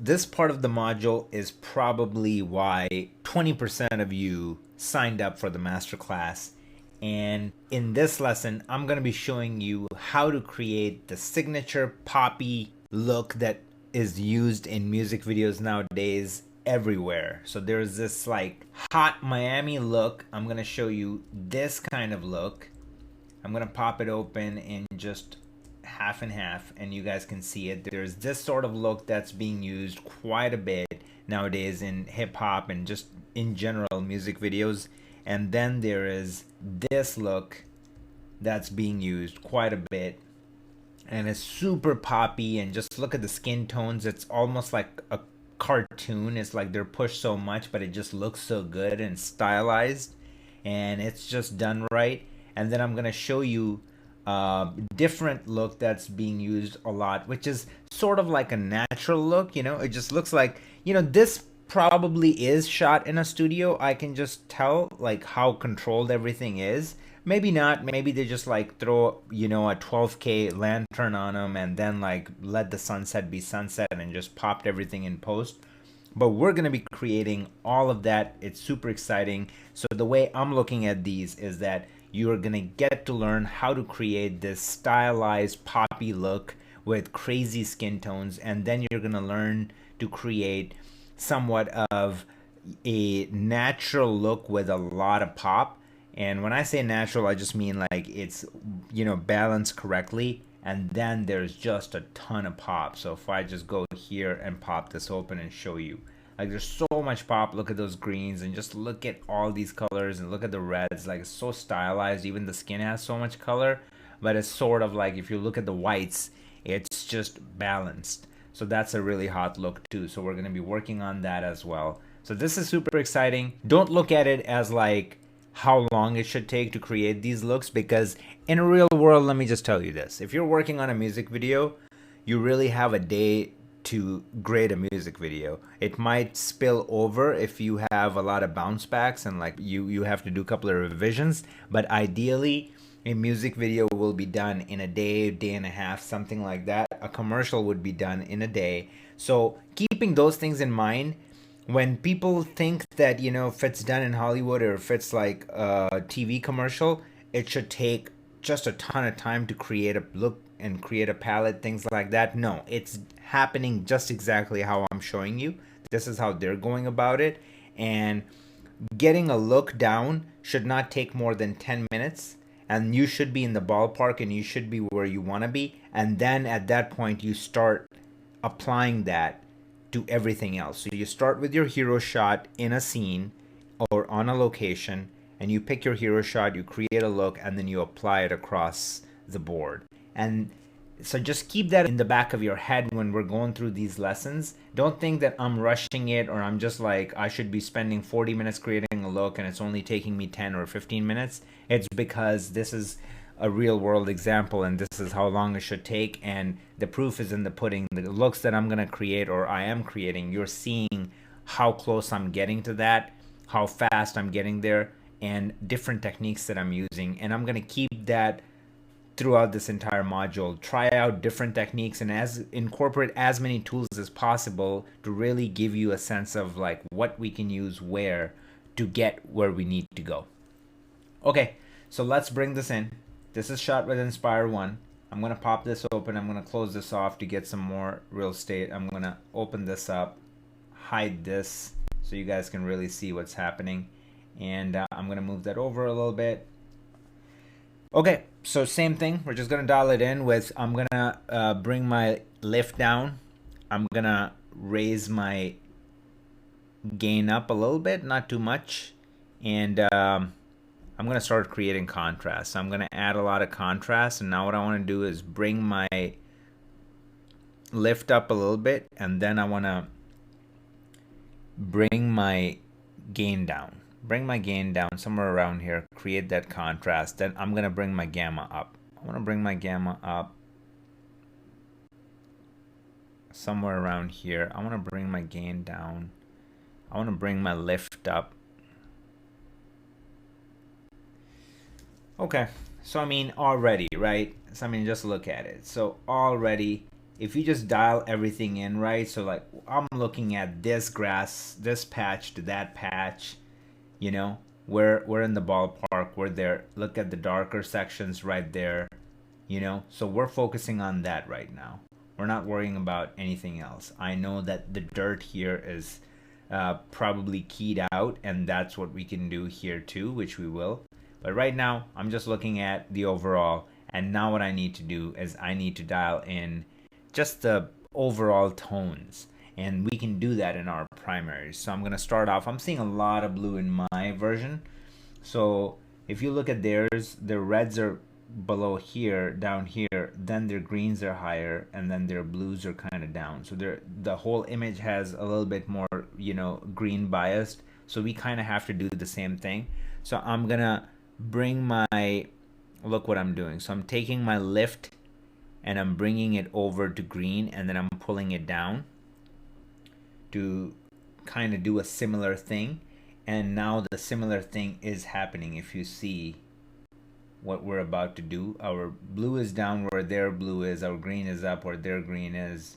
this part of the module is probably why 20% of you signed up for the masterclass. And in this lesson, I'm going to be showing you how to create the signature poppy look that is used in music videos nowadays everywhere. So there's this like hot Miami look. I'm going to show you this kind of look. I'm going to pop it open in just half and half and you guys can see it. There's this sort of look that's being used quite a bit nowadays in hip hop and just in general music videos. And then there is this look that's being used quite a bit and it's super poppy, and just look at the skin tones. It's almost like a cartoon. It's like they're pushed so much, but it just looks so good and stylized, and it's just done right. And then I'm gonna show you different look that's being used a lot, which is sort of like a natural look. You know, it just looks like, you know, this probably is shot in a studio. I can just tell like how controlled everything is. Maybe not, maybe they just like throw, you know, a 12K lantern on them and then like let the sunset be sunset and just popped everything in post. But we're going to be creating all of that. It's super exciting. So the way I'm looking at these is that you're going to get to learn how to create this stylized poppy look with crazy skin tones, and then you're going to learn to create somewhat of a natural look with a lot of pop. And when I say natural, I just mean like it's, you know, balanced correctly, and then there's just a ton of pop. So if I just go here and pop this open and show you, like there's so much pop. Look at those greens and just look at all these colors and look at the reds. Like it's so stylized. Even the skin has so much color, but it's sort of like if you look at the whites, it's just balanced. So that's a really hot look too. So we're going to be working on that as well. So this is super exciting. Don't look at it as like how long it should take to create these looks, because in a real world, let me just tell you this. If you're working on a music video, you really have a day to grade a music video. It might spill over if you have a lot of bounce backs and like you have to do a couple of revisions, but ideally a music video will be done in a day, day and a half, something like that. A commercial would be done in a day. So keeping those things in mind, when people think that, you know, if it's done in Hollywood or if it's like a TV commercial, it should take just a ton of time to create a look and create a palette, things like that. No, it's happening just exactly how I'm showing you. This is how they're going about it. And getting a look down should not take more than 10 minutes. And you should be in the ballpark and you should be where you want to be. And then at that point, you start applying that to everything else. So you start with your hero shot in a scene or on a location, and you pick your hero shot, you create a look, and then you apply it across the board. And so just keep that in the back of your head when we're going through these lessons. Don't think that I'm rushing it, or I'm just like, I should be spending 40 minutes creating a look and it's only taking me 10 or 15 minutes. It's because this is a real world example and this is how long it should take, and the proof is in the pudding. The looks that I'm going to create, or I am creating, you're seeing how close I'm getting to that, how fast I'm getting there, and different techniques that I'm using. And I'm going to keep that throughout this entire module. Try out different techniques and incorporate as many tools as possible to really give you a sense of like what we can use where to get where we need to go. Okay, so let's bring this in. This is shot with Inspire 1. I'm going to pop this open. I'm going to close this off to get some more real estate. I'm going to open this up, hide this so you guys can really see what's happening. And I'm going to move that over a little bit. Okay, so same thing. We're just going to dial it in with, I'm going to bring my lift down. I'm going to raise my gain up a little bit, not too much. And I'm going to start creating contrast. So I'm going to add a lot of contrast. And now what I want to do is bring my lift up a little bit. And then I want to bring my gain down. Bring my gain down somewhere around here. Create that contrast. Then I'm going to bring my gamma up. I want to bring my gamma up somewhere around here. I want to bring my gain down. I want to bring my lift up. Okay, so I mean already, right? So I mean just look at it. So already if you just dial everything in right, so like I'm looking at this grass, this patch to that patch, you know, we're in the ballpark, we're there. Look at the darker sections right there, you know, so we're focusing on that right now. We're not worrying about anything else. I know that the dirt here is probably keyed out, and that's what we can do here too, which we will. But right now, I'm just looking at the overall, and now what I need to do is I need to dial in just the overall tones, and we can do that in our primaries. So I'm going to start off. I'm seeing a lot of blue in my version. So if you look at theirs, their reds are below here, down here, then their greens are higher, and then their blues are kind of down. So the whole image has a little bit more, you know, green biased. So we kind of have to do the same thing. So I'm gonna bring my, look what I'm doing. So I'm taking my lift and I'm bringing it over to green, and then I'm pulling it down to kind of do a similar thing. And now the similar thing is happening. If you see what we're about to do, our blue is down where their blue is, our green is up where their green is,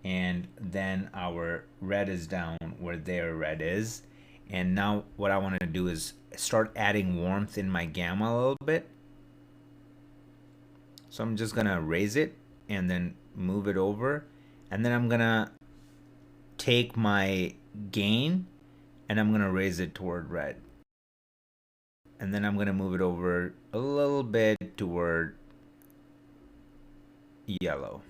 and then our red is down where their red is. And now what I want to do is start adding warmth in my gamma a little bit. So I'm just gonna raise it and then move it over, and then I'm gonna take my gain and I'm gonna raise it toward red, and then I'm gonna move it over a little bit toward yellow.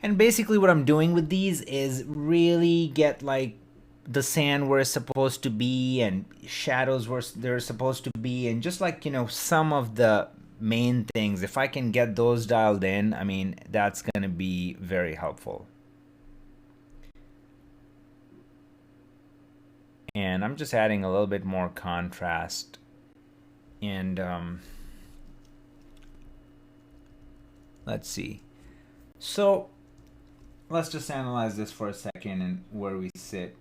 And basically what I'm doing with these is really get like the sand where it's supposed to be and shadows where they're supposed to be, and just like, you know, some of the main things, if I can get those dialed in, I mean, that's going to be very helpful. And I'm just adding a little bit more contrast, and let's see. So let's just analyze this for a second and where we sit.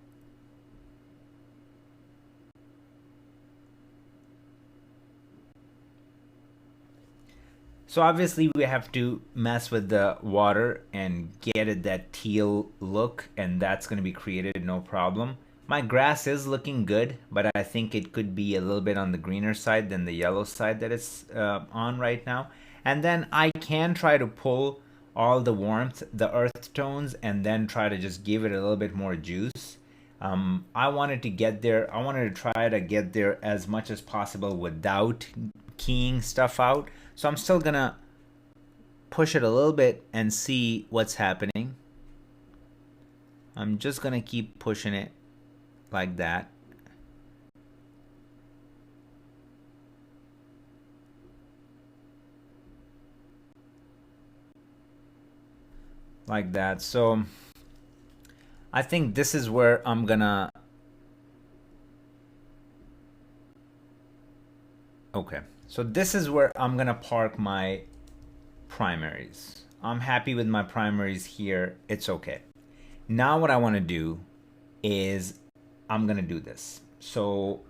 So obviously we have to mess with the water and get it that teal look, and that's going to be created no problem. My grass is looking good, but I think it could be a little bit on the greener side than the yellow side that it's on right now. And then I can try to pull all the warmth, the earth tones, and then try to just give it a little bit more juice. I wanted to get there. I wanted to try to get there as much as possible without keying stuff out. So I'm still gonna push it a little bit and see what's happening. I'm just gonna keep pushing it like that. Like that. So I think this is where I'm gonna, okay, so this is where I'm gonna park my primaries. I'm happy with my primaries here. It's okay. Now what I want to do is I'm gonna do this. So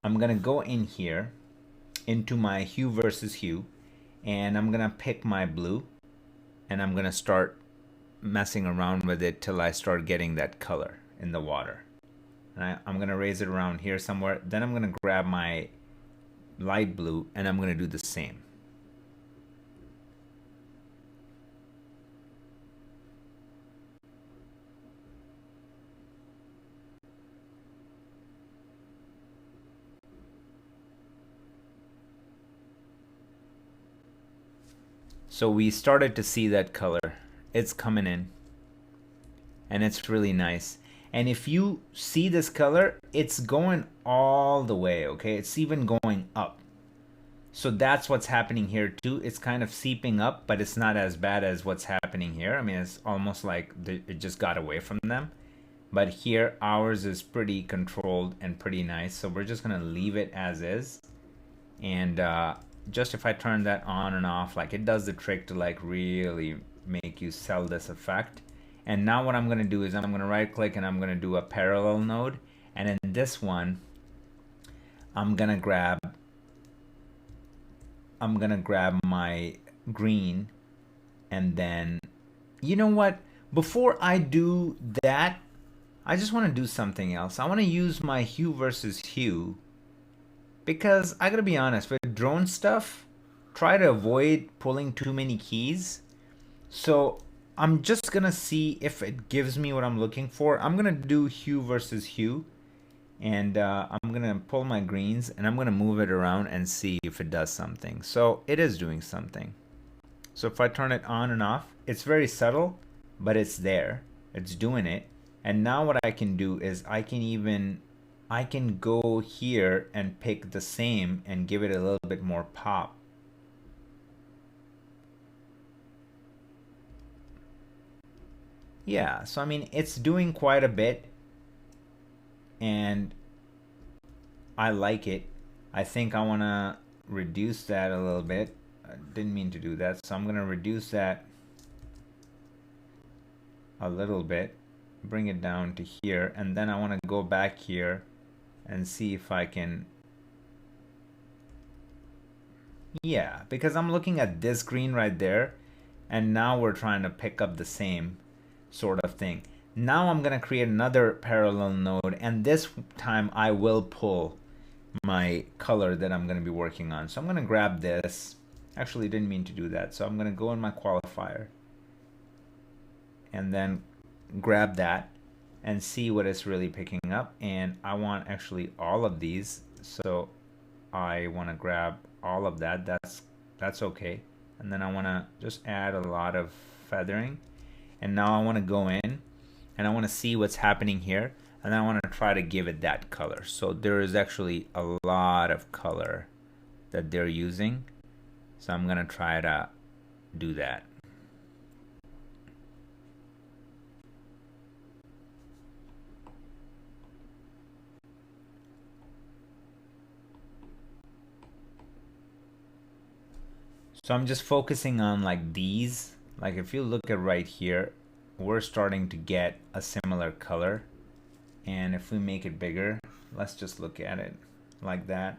I'm gonna go in here into my hue versus hue, and I'm gonna pick my blue, and I'm gonna start messing around with it till I start getting that color in the water. And I'm gonna raise it around here somewhere. Then I'm gonna grab my light blue and I'm gonna do the same. So we started to see that color. It's coming in, and it's really nice. And if you see this color, it's going all the way, okay? It's even going up. So that's what's happening here too. It's kind of seeping up, but it's not as bad as what's happening here. I mean, it's almost like it just got away from them. But here, ours is pretty controlled and pretty nice. So we're just gonna leave it as is. And just if I turn that on and off, like it does the trick to like really make you sell this effect. And now what I'm going to do is I'm going to right click and I'm going to do a parallel node, and in this one I'm going to grab I'm gonna grab my green, and then, you know what? Before I do that, I just want to do something else. I want to use my hue versus hue, because I gotta be honest, with drone stuff, try to avoid pulling too many keys. So I'm just gonna see if it gives me what I'm looking for. I'm gonna do hue versus hue, and I'm gonna pull my greens and I'm gonna move it around and see if it does something. So it is doing something. So if I turn it on and off, it's very subtle, but it's there. It's doing it. And now what I can do is I can go here and pick the same and give it a little bit more pop. Yeah, so I mean, it's doing quite a bit, and I like it. I think I want to reduce that a little bit. I didn't mean to do that, so I'm going to reduce that a little bit, bring it down to here, and then I want to go back here and see if I can, yeah, because I'm looking at this green right there, and now we're trying to pick up the same sort of thing. Now I'm gonna create another parallel node, and this time I will pull my color that I'm gonna be working on. So I'm gonna grab this. Actually, didn't mean to do that. So I'm gonna go in my qualifier and then grab that and see what it's really picking up. And I want actually all of these. So I want to grab all of that. That's okay. And then I want to just add a lot of feathering. And now I want to go in and I want to see what's happening here, and then I want to try to give it that color. So there is actually a lot of color that they're using, so I'm going to try to do that. So I'm just focusing on like these. Like if you look at right here, we're starting to get a similar color. And if we make it bigger, let's just look at it like that.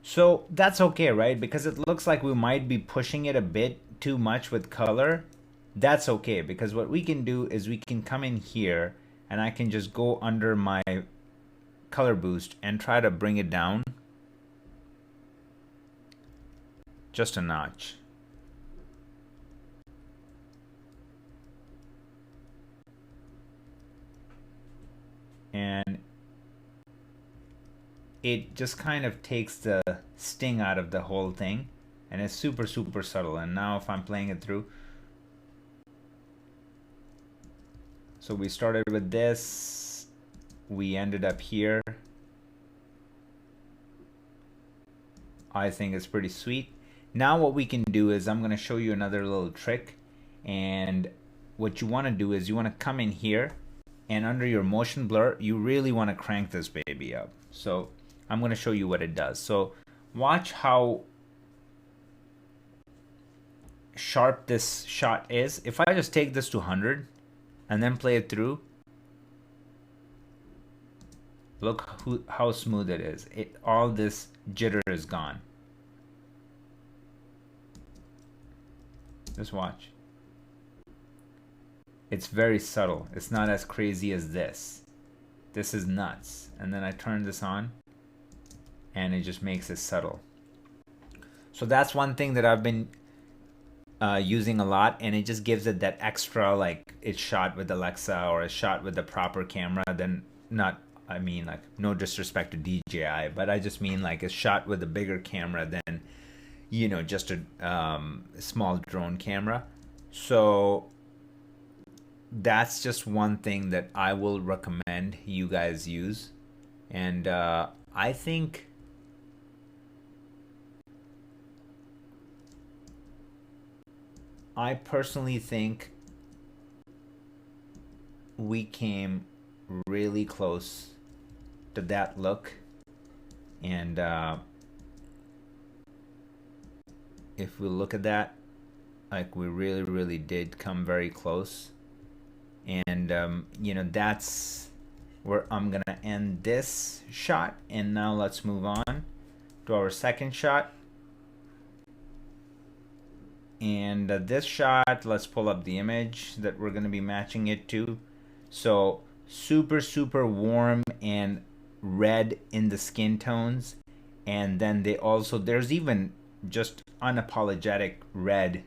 So that's okay, right? Because it looks like we might be pushing it a bit too much with color. That's okay, because what we can do is we can come in here and I can just go under my color boost and try to bring it down just a notch. And it just kind of takes the sting out of the whole thing, and it's super subtle. And now if I'm playing it through, so we started with this, we ended up here. I think it's pretty sweet. Now what we can do is I'm going to show you another little trick, and what you want to do is you want to come in here, and under your motion blur you really want to crank this baby up. So I'm going to show you what it does. So watch how sharp this shot is. If I just take this to 100 and then play it through, look how smooth it is. All this jitter is gone. Just watch. It's very subtle. It's not as crazy as this. This is nuts. And then I turn this on and it just makes it subtle. So that's one thing that I've been using a lot, and it just gives it that extra, like it's shot with Alexa or it's shot with the proper camera. Then not, I mean, like, no disrespect to DJI, but I just mean like it's shot with a bigger camera than, you know, just a small drone camera. So that's just one thing that I will recommend you guys use. And I think I personally think we came really close to that look, and if we look at that, like, we really did come very close. And you know, that's where I'm gonna end this shot, and now let's move on to our second shot. And this shot, let's pull up the image that we're gonna be matching it to. So super warm and red in the skin tones, and then there's even just unapologetic red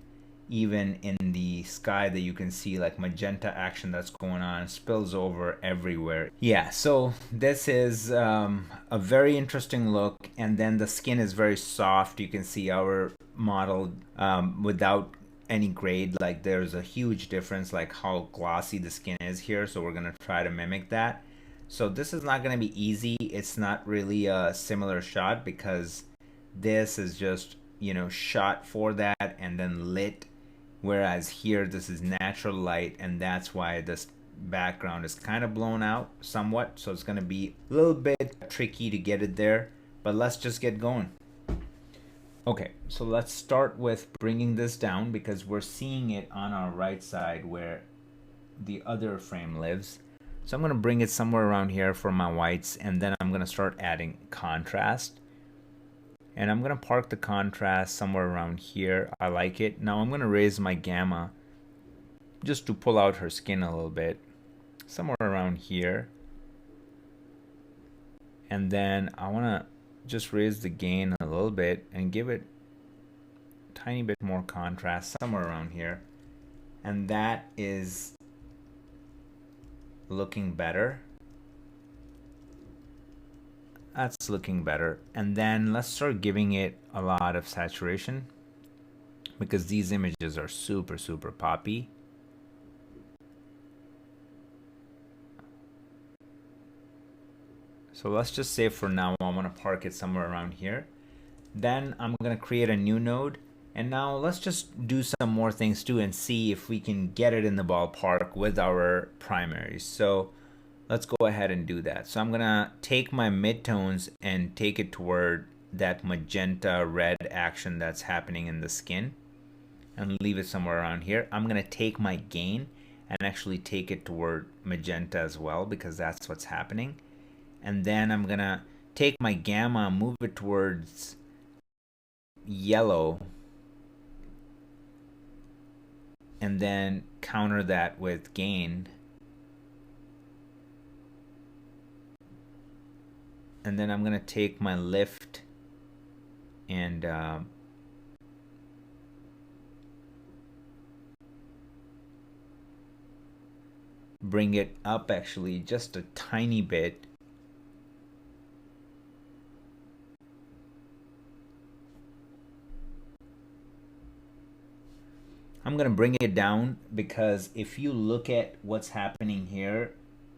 even in the sky that you can see, like magenta action that's going on, spills over everywhere. Yeah, so this is a very interesting look, and then the skin is very soft. You can see our model without any grade, like there's a huge difference like how glossy the skin is here, so we're gonna try to mimic that. So this is not gonna be easy. It's not really a similar shot because this is just, you know, shot for that and then lit, whereas here this is natural light, and that's why this background is kind of blown out somewhat, so it's gonna be a little bit tricky to get it there, but let's just get going. Okay, so let's start with bringing this down because we're seeing it on our right side where the other frame lives. So I'm gonna bring it somewhere around here for my whites, and then I'm gonna start adding contrast. And I'm gonna park the contrast somewhere around here. I like it. Now I'm gonna raise my gamma just to pull out her skin a little bit, somewhere around here. And then I wanna just raise the gain a little bit and give it a tiny bit more contrast somewhere around here. And that is looking better. That's looking better. And then let's start giving it a lot of saturation because these images are super poppy. So let's just say for now I'm gonna park it somewhere around here. Then I'm gonna create a new node, and now let's just do some more things too and see if we can get it in the ballpark with our primaries. So let's go ahead and do that. So I'm gonna take my midtones and take it toward that magenta red action that's happening in the skin and leave it somewhere around here. I'm gonna take my gain and actually take it toward magenta as well because that's what's happening. And then I'm gonna take my gamma, move it towards yellow, and then counter that with gain. And then I'm gonna take my lift and bring it up actually just a tiny bit. I'm gonna bring it down because if you look at what's happening here,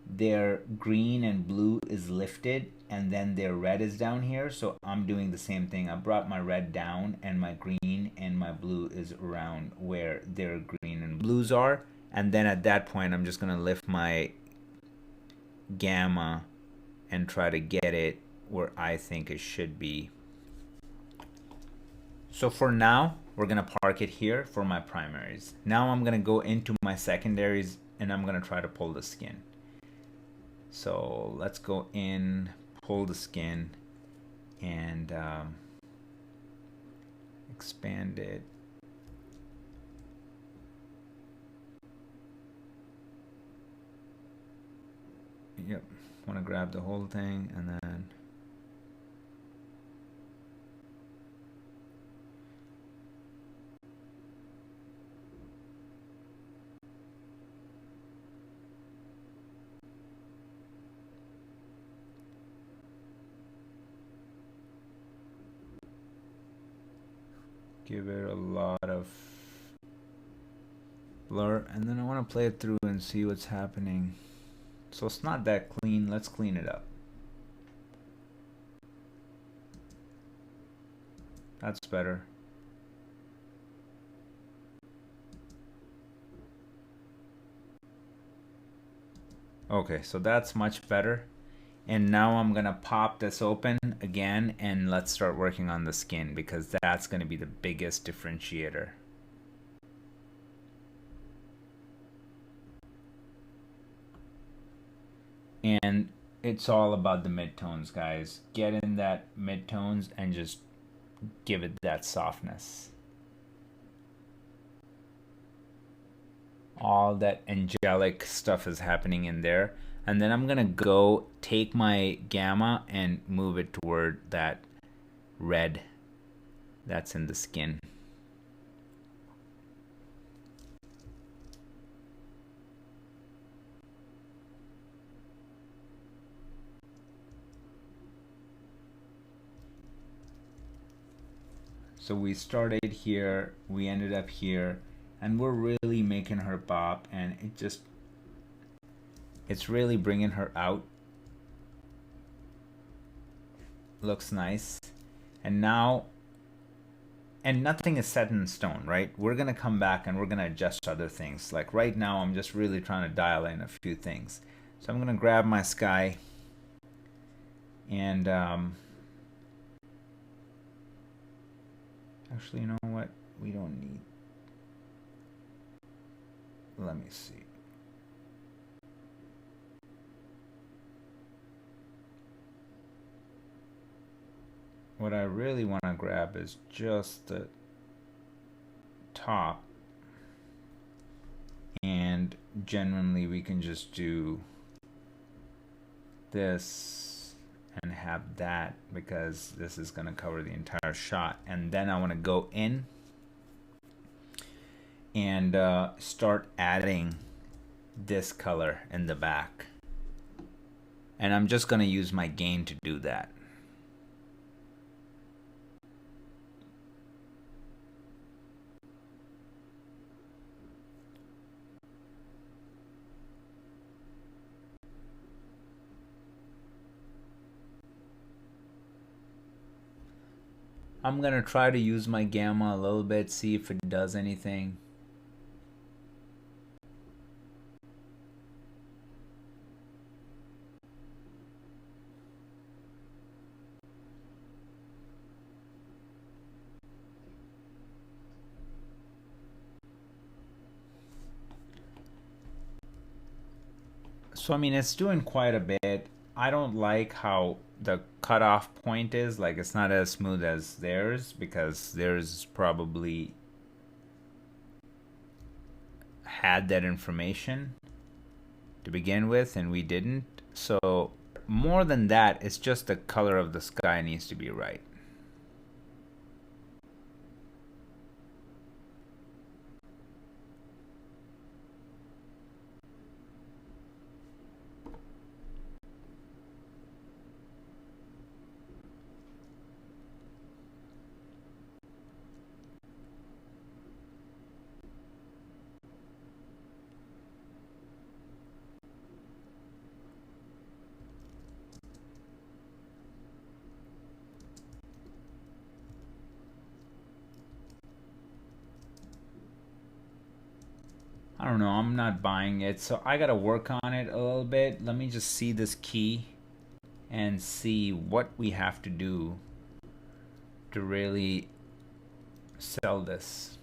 their green and blue is lifted and then their red is down here. So I'm doing the same thing. I brought my red down and my green and my blue is around where their green and blues are. And then at that point, I'm just gonna lift my gamma and try to get it where I think it should be. So for now, we're gonna park it here for my primaries. Now I'm gonna go into my secondaries and I'm gonna try to pull the skin. So let's go in, pull the skin, and expand it. Yep, want to grab the whole thing and then give it a lot of blur, and then I want to play it through and see what's happening. So it's not that clean. Let's clean it up. That's better. Okay, so that's much better. And now I'm gonna pop this open again and let's start working on the skin because that's gonna be the biggest differentiator. And It's all about the midtones, guys. Get in that midtones and just give it that softness. All that angelic stuff is happening in there. And then I'm gonna go take my gamma and move it toward that red that's in the skin. So we started here, we ended up here, and we're really making her pop, and it's really bringing her out. Looks nice. And now, and nothing is set in stone, right? We're gonna come back and we're gonna adjust other things. Like right now, I'm just really trying to dial in a few things. So I'm gonna grab my sky and actually, you know what? We don't need. Let me see. What I really want to grab is just the top. And genuinely, we can just do this and have that because this is going to cover the entire shot. And then I want to go in and start adding this color in the back. And I'm just going to use my gain to do that. I'm gonna try to use my gamma a little bit, see if it does anything. So I mean, it's doing quite a bit. I don't like how the cutoff point is. Like, it's not as smooth as theirs because theirs probably had that information to begin with and we didn't. So more than that, it's just the color of the sky needs to be right. I don't know, I'm not buying it, so I gotta work on it a little bit. Let me just see this key and see what we have to do to really sell this.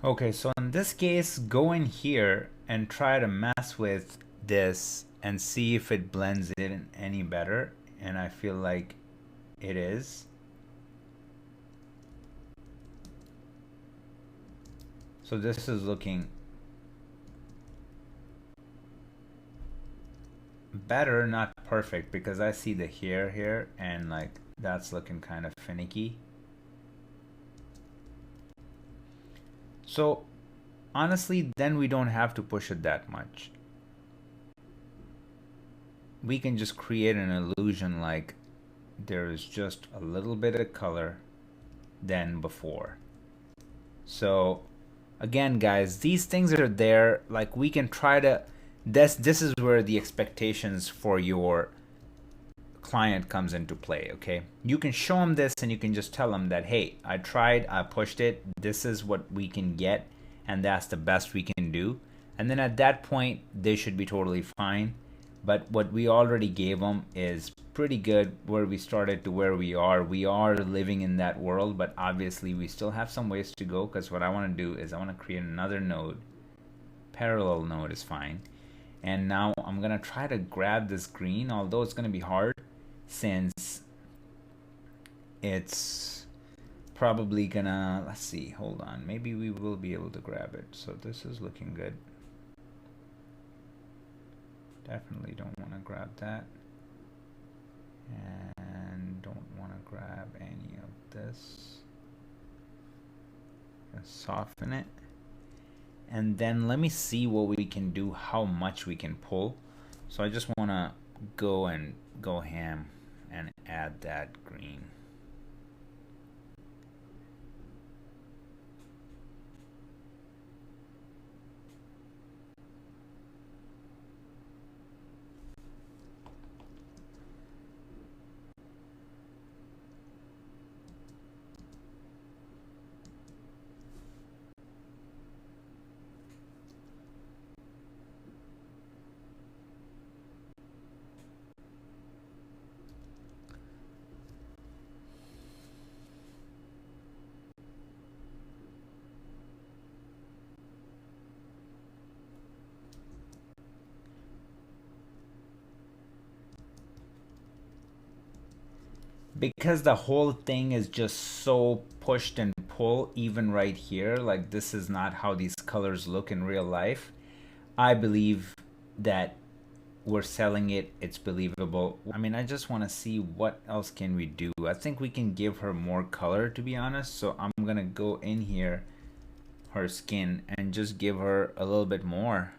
Okay, so in this case, go in here and try to mess with this and see if it blends in any better, and I feel like it is. So this is looking better, not perfect, because I see the hair here and like that's looking kind of finicky. So honestly, then we don't have to push it that much. We can just create an illusion like there's just a little bit of color than before. So again, guys, these things are there. Like, we can try to, this is where the expectations for your client comes into play. Okay, you can show them this and you can just tell them that, hey, I tried, I pushed it, this is what we can get, and that's the best we can do. And then at that point they should be totally fine. But what we already gave them is pretty good. Where we started to where we are living in that world, but obviously we still have some ways to go, because what I want to do is I want to create another node. Parallel node is fine. And now I'm gonna try to grab this green, although it's gonna be hard since it's probably gonna, let's see, hold on, maybe we will be able to grab it. So this is looking good. Definitely don't want to grab that, and don't want to grab any of this. Soften it, and then let me see what we can do, how much we can pull. So I just want to go ham and add that green. Because the whole thing is just so pushed and pull, even right here, like this is not how these colors look in real life. I believe that we're selling it, it's believable. I mean, I just want to see what else can we do. I think we can give her more color, to be honest. So I'm gonna go in here, her skin, and just give her a little bit more.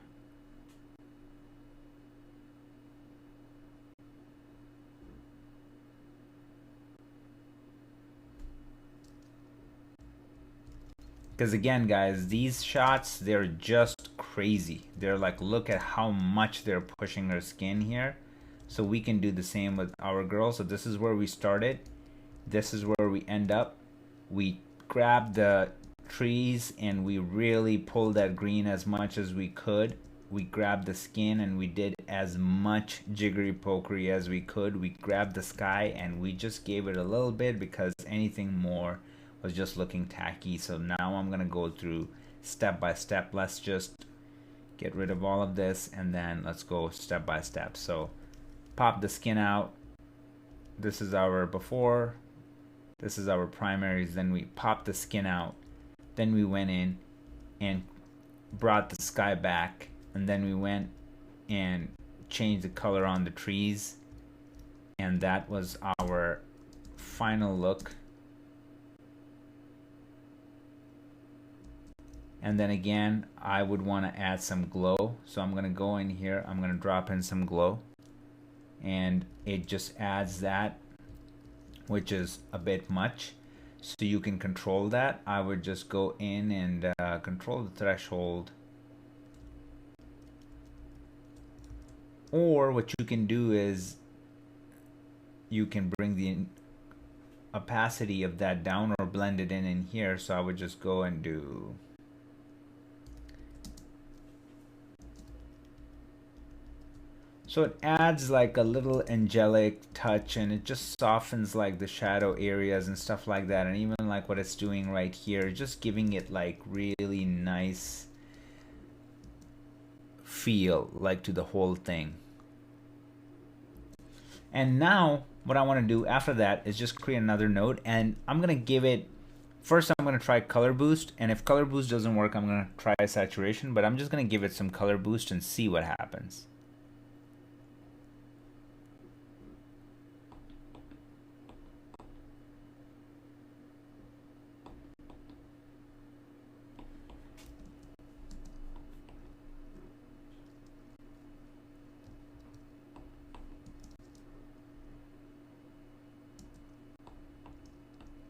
Because again, guys, these shots, they're just crazy. They're like, look at how much they're pushing her skin here. So we can do the same with our girl. So this is where we started. This is where we end up. We grab the trees and we really pulled that green as much as we could. We grabbed the skin and we did as much jiggery pokery as we could. We grabbed the sky and we just gave it a little bit because anything more was just looking tacky. So now I'm gonna go through step by step. Let's just get rid of all of this and then let's go step by step. So pop the skin out. This is our before, this is our primaries. Then we popped the skin out, then we went in and brought the sky back, and then we went and changed the color on the trees, and that was our final look. And then again, I would want to add some glow. So I'm going to go in here, I'm going to drop in some glow, and it just adds that, which is a bit much. So you can control that. I would just go in and control the threshold. Or what you can do is you can bring the opacity of that down or blend it in here. So I would just go and do so it adds like a little angelic touch, and it just softens like the shadow areas and stuff like that. And even like what it's doing right here, just giving it like really nice feel like to the whole thing. And now what I want to do after that is just create another node, and I'm going to give it, first I'm going to try color boost, and if color boost doesn't work, I'm going to try saturation, but I'm just going to give it some color boost and see what happens.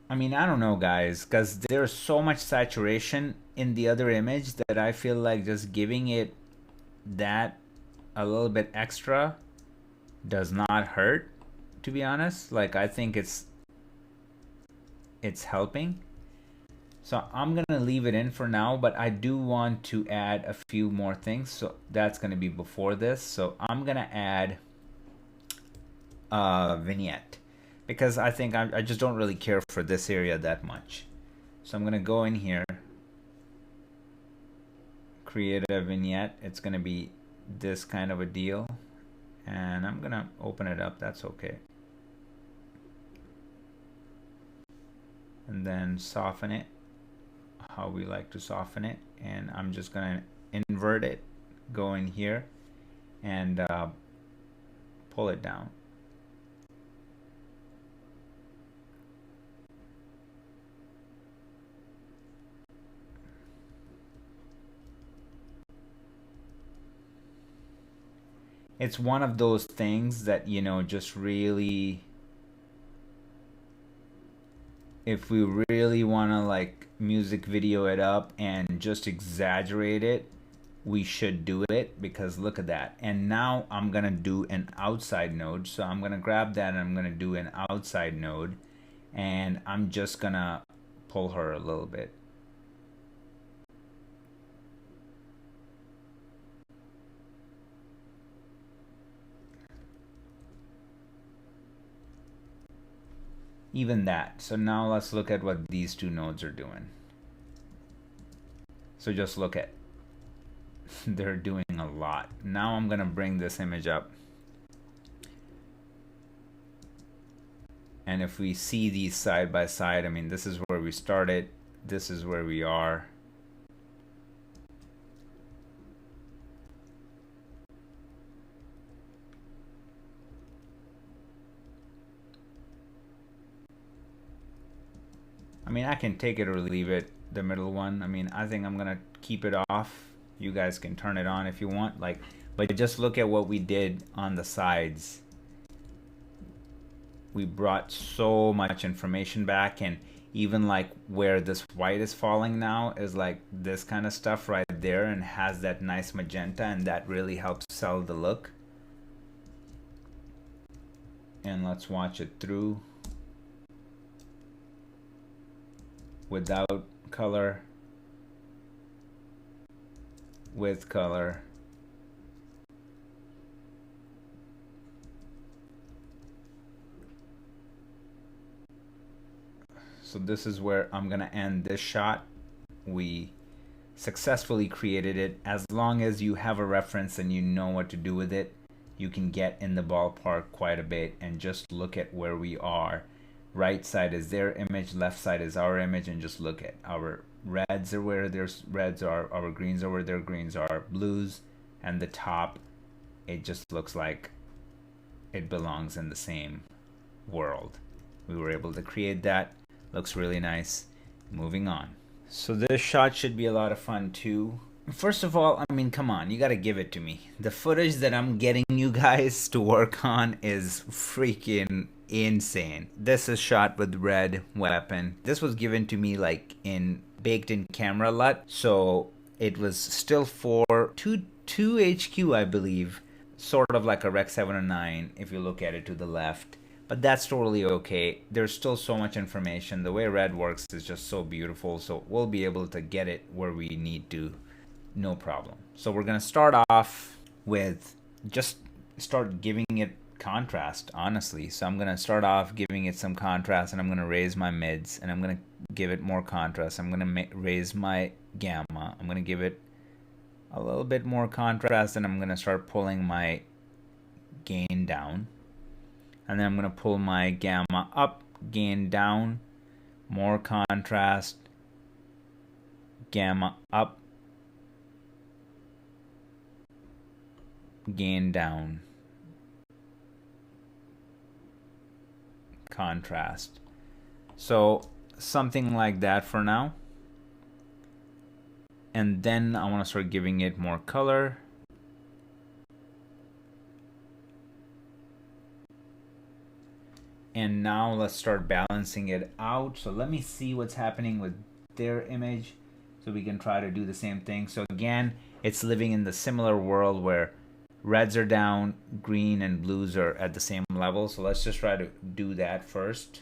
I mean, I don't know, guys, because there's so much saturation in the other image that I feel like just giving it that a little bit extra does not hurt, to be honest. Like, I think it's helping. So I'm gonna leave it in for now, but I do want to add a few more things. So that's gonna be before this. So I'm gonna add a vignette, because I think I just don't really care for this area that much. So I'm gonna go in here, create a vignette. It's gonna be this kind of a deal, and I'm gonna open it up. That's okay. And then soften it how we like to soften it, and I'm just gonna invert it, go in here and pull it down. It's one of those things that, you know, just really, if we really want to like music video it up and just exaggerate it, we should do it, because look at that. And now I'm gonna do an outside node, so I'm gonna grab that and I'm gonna do an outside node, and I'm just gonna pull her a little bit. Even that. So now let's look at what these two nodes are doing. So just look at, they're doing a lot. Now I'm gonna bring this image up, and if we see these side by side, I mean, this is where we started, this is where we are. I mean, I can take it or leave it, the middle one. I mean, I think I'm gonna keep it off. You guys can turn it on if you want, like, but just look at what we did on the sides. We brought so much information back, and even like where this white is falling now is like this kind of stuff right there, and has that nice magenta, and that really helps sell the look. And let's watch it through without color, with color. So this is where I'm gonna end this shot. We successfully created it. As long as you have a reference and you know what to do with it, you can get in the ballpark quite a bit. And just look at where we are. Right side is their image, left side is our image, and just look at our reds are where their reds are, our greens are where their greens are, blues, and the top, it just looks like it belongs in the same world. We were able to create that. Looks really nice. Moving on. So this shot should be a lot of fun too. First of all, I mean, come on, you gotta give it to me. The footage that I'm getting you guys to work on is freaking insane. This is shot with red weapon. This was given to me like in baked in camera LUT, so it was still for 2 HQ, I believe, sort of like a Rec 709 if you look at it to the left. But that's totally okay. There's still so much information. The way red works is just so beautiful, so we'll be able to get it where we need to, no problem. So we're gonna start off with just start giving it contrast, honestly. So I'm gonna start off giving it some contrast, and I'm gonna raise my mids, and I'm gonna give it more contrast. I'm gonna raise my gamma. I'm gonna give it a little bit more contrast, and I'm gonna start pulling my gain down. And then I'm going to pull my gamma up, gain down, more contrast, gamma up, gain down, contrast. So something like that for now. And then I want to start giving it more color. And now let's start balancing it out. So let me see what's happening with their image, so we can try to do the same thing. So again, it's living in the similar world where reds are down, green and blues are at the same level. So let's just try to do that first.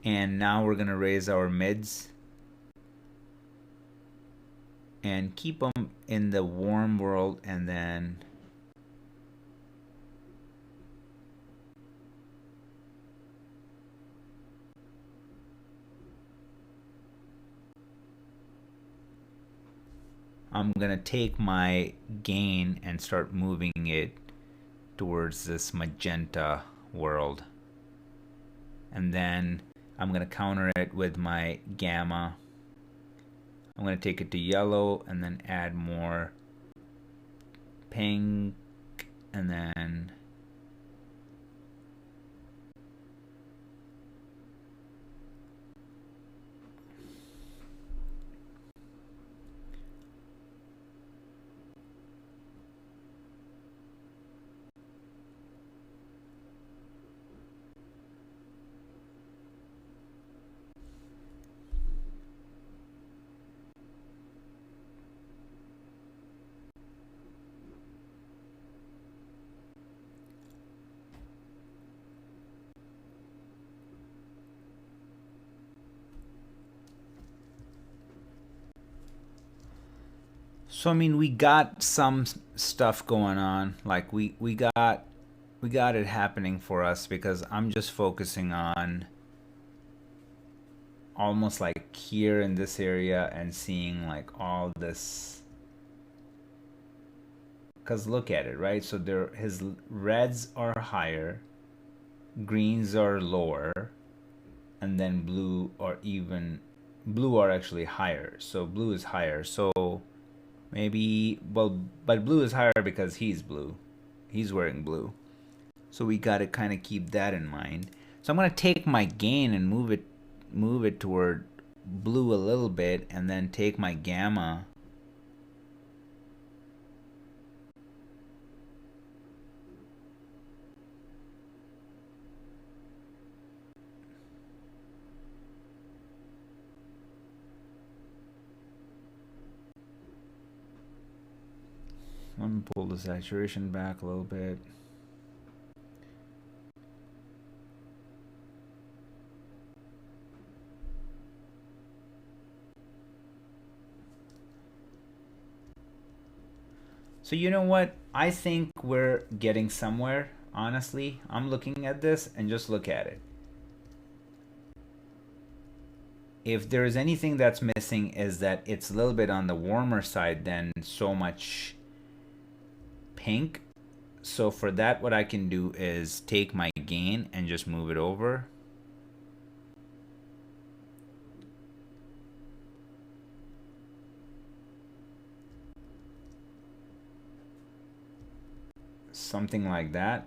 And now we're gonna raise our mids and keep them in the warm world, and then I'm gonna take my gain and start moving it towards this magenta world. And then I'm gonna counter it with my gamma. I'm gonna take it to yellow and then add more pink, and then so I mean we got some stuff going on. Like we got it happening for us because I'm just focusing on almost like here in this area and seeing like all this, because look at it, right? So there, his reds are higher, greens are lower, and then blue are actually higher. So blue is higher. So maybe, well, but blue is higher because he's blue. He's wearing blue. So we got to kind of keep that in mind. So I'm going to take my gain and move it toward blue a little bit, and then take my gamma let me pull the saturation back a little bit. So you know what? I think we're getting somewhere, honestly. I'm looking at this and just look at it. If there is anything that's missing is that it's a little bit on the warmer side than so much pink. So for that, what I can do is take my gain and just move it over. Something like that.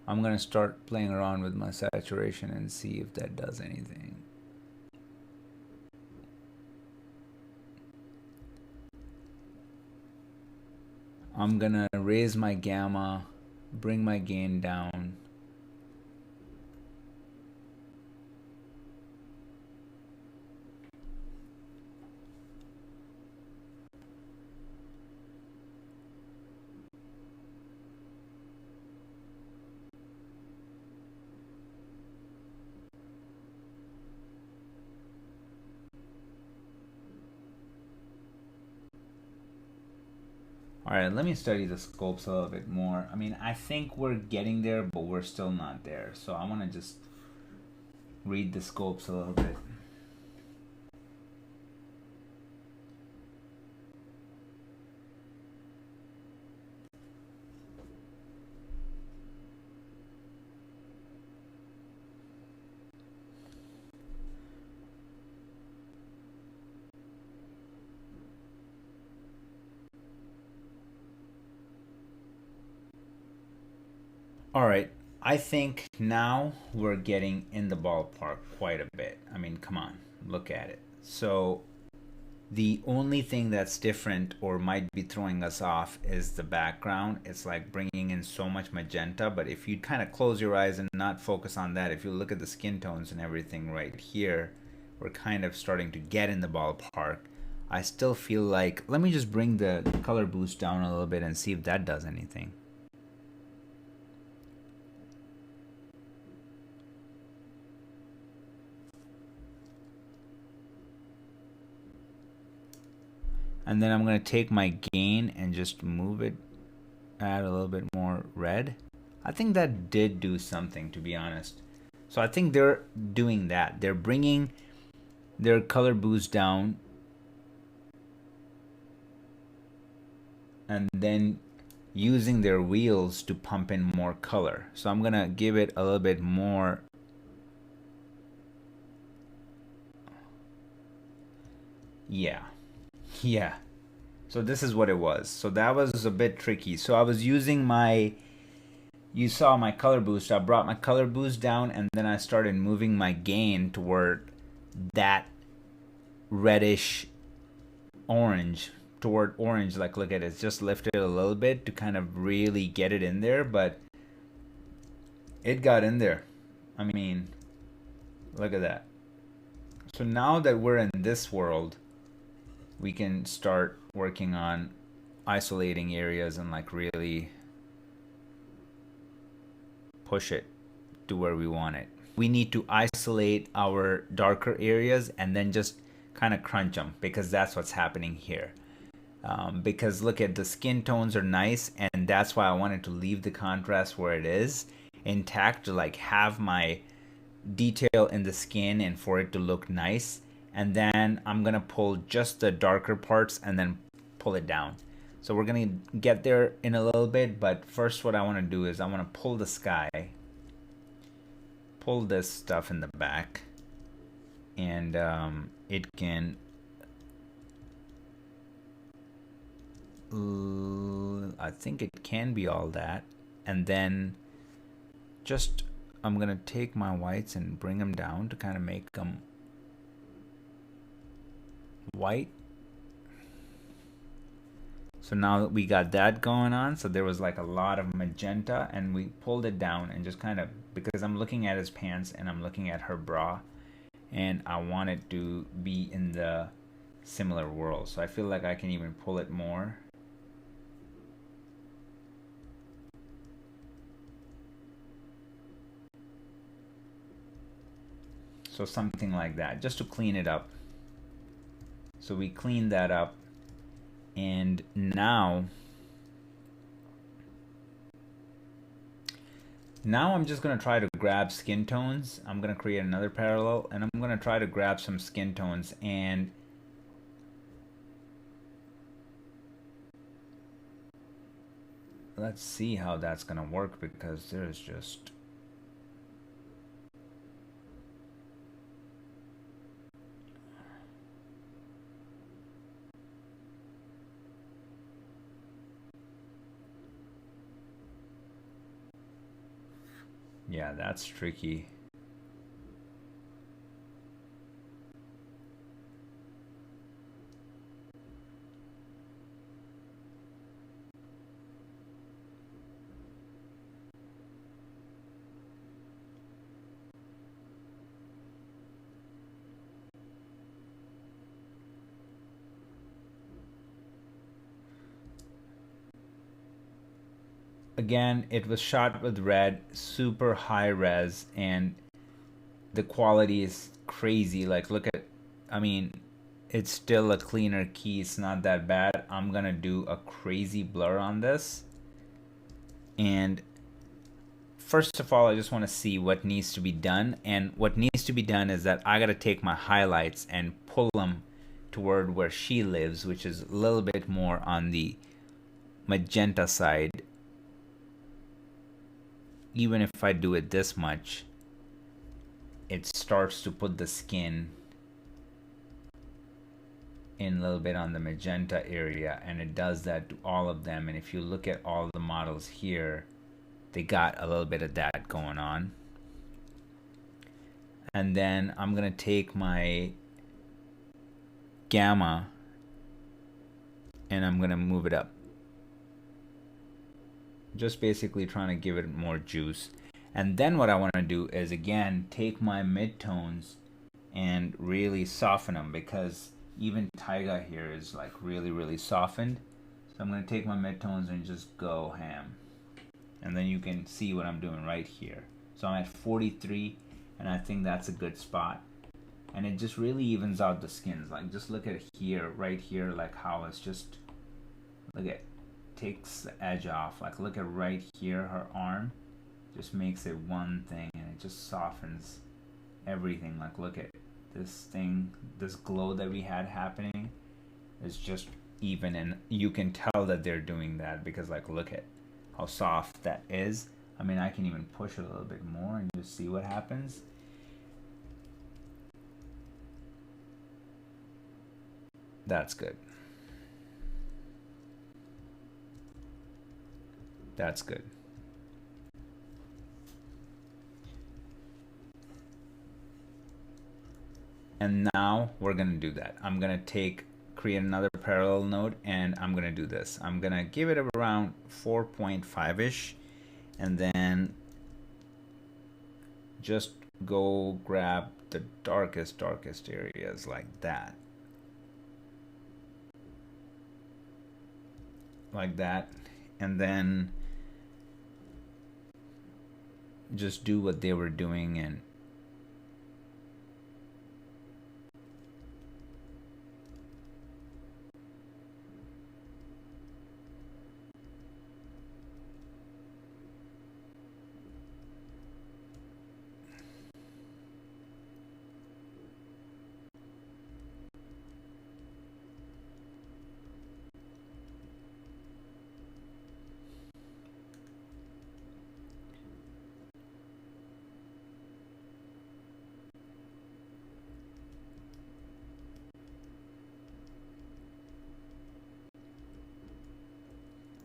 I'm gonna start playing around with my saturation and see if that does anything. I'm gonna raise my gamma, bring my gain down. All right, let me study the scopes a little bit more. I mean, I think we're getting there, but we're still not there. So I want to just read the scopes a little bit. All right, I think now we're getting in the ballpark quite a bit. I mean, come on, look at it. So the only thing that's different or might be throwing us off is the background. It's like bringing in so much magenta, but if you kind of close your eyes and not focus on that, if you look at the skin tones and everything right here, we're kind of starting to get in the ballpark. I still feel like, let me just bring the color boost down a little bit and see if that does anything. And then I'm going to take my gain and just move it, add a little bit more red. I think that did do something, to be honest. So I think they're doing that. They're bringing their color boost down and then using their wheels to pump in more color. So I'm gonna give it a little bit more. Yeah. Yeah. So this is what it was. So that was a bit tricky. So I was using my, you saw my color boost. I brought my color boost down and then I started moving my gain toward that reddish orange, toward orange. Like, look at it, it's just lifted a little bit to kind of really get it in there, but it got in there. I mean, look at that. So now that we're in this world, we can start working on isolating areas and like really push it to where we want it. We need to isolate our darker areas and then just kind of crunch them, because that's what's happening here. Because look at the skin tones are nice, and that's why I wanted to leave the contrast where it is intact, to like have my detail in the skin and for it to look nice. And then I'm gonna pull just the darker parts and then pull it down. So we're gonna get there in a little bit, but first what I want to do is I want to pull the sky, pull this stuff in the back, and it can I think it can be all that. And then just I'm gonna take my whites and bring them down to kind of make them white. So now that we got that going on, so there was like a lot of magenta and we pulled it down and just kind of, because I'm looking at his pants and I'm looking at her bra and I want it to be in the similar world. So I feel like I can even pull it more. So something like that, just to clean it up. So we cleaned that up, and now I'm just gonna try to grab skin tones. I'm gonna create another parallel and I'm gonna try to grab some skin tones, and let's see how that's gonna work, because there's just yeah, that's tricky. Again, it was shot with red, super high res, and the quality is crazy. Like, look at, I mean, it's still a cleaner key. It's not that bad. I'm gonna do a crazy blur on this. And first of all, I just want to see what needs to be done. And what needs to be done is that I gotta take my highlights and pull them toward where she lives, which is a little bit more on the magenta side. Even if I do it this much, it starts to put the skin in a little bit on the magenta area, and it does that to all of them. And if you look at all the models here, they got a little bit of that going on. And then I'm gonna take my gamma and I'm gonna move it up, just basically trying to give it more juice. And then what I want to do is again take my midtones and really soften them, because even Taiga here is like really softened. So I'm going to take my midtones and just go ham, and then you can see what I'm doing right here. So I'm at 43, and I think that's a good spot, and it just really evens out the skins. Like, just look at here, right here, like how it's just, look at, takes the edge off. Like, look at right here, her arm, just makes it one thing, and it just softens everything. Like, look at this thing, this glow that we had happening is just even, and you can tell that they're doing that because, like, look at how soft that is. I mean, I can even push it a little bit more and just see what happens. That's good. That's good. And now we're gonna do that. I'm gonna create another parallel node, and I'm gonna do this. I'm gonna give it around 4.5-ish, and then just go grab the darkest areas like that. Like that. And then just do what they were doing, and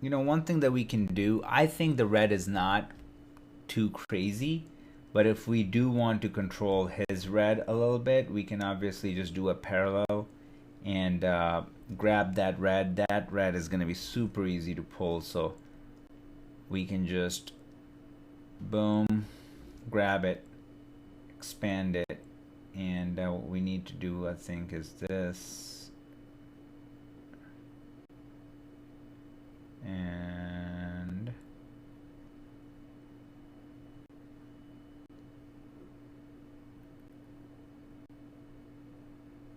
you know, one thing that we can do, I think the red is not too crazy, but if we do want to control his red a little bit, we can obviously just do a parallel and grab that red. That red is going to be super easy to pull, so we can just boom, grab it, expand it, and what we need to do, I think, is this. And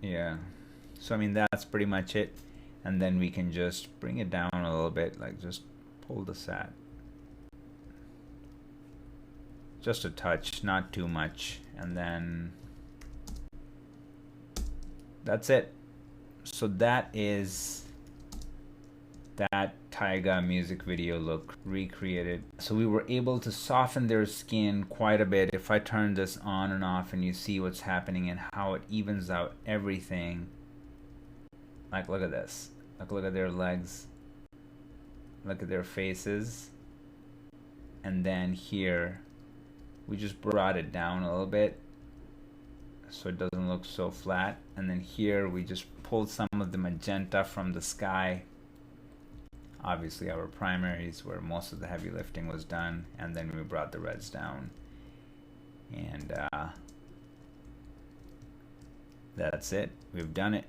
yeah, so I mean, that's pretty much it. And then we can just bring it down a little bit, like just pull the sat just a touch, not too much, and then that's it. So that is that Taiga music video look recreated. So we were able to soften their skin quite a bit. If I turn this on and off, and you see what's happening and how it evens out everything. Like, look at this. Like, look at their legs. Look at their faces. And then here, we just brought it down a little bit so it doesn't look so flat. And then here, we just pulled some of the magenta from the sky. Obviously our primaries, where most of the heavy lifting was done, and then we brought the reds down, and that's it. We've done it.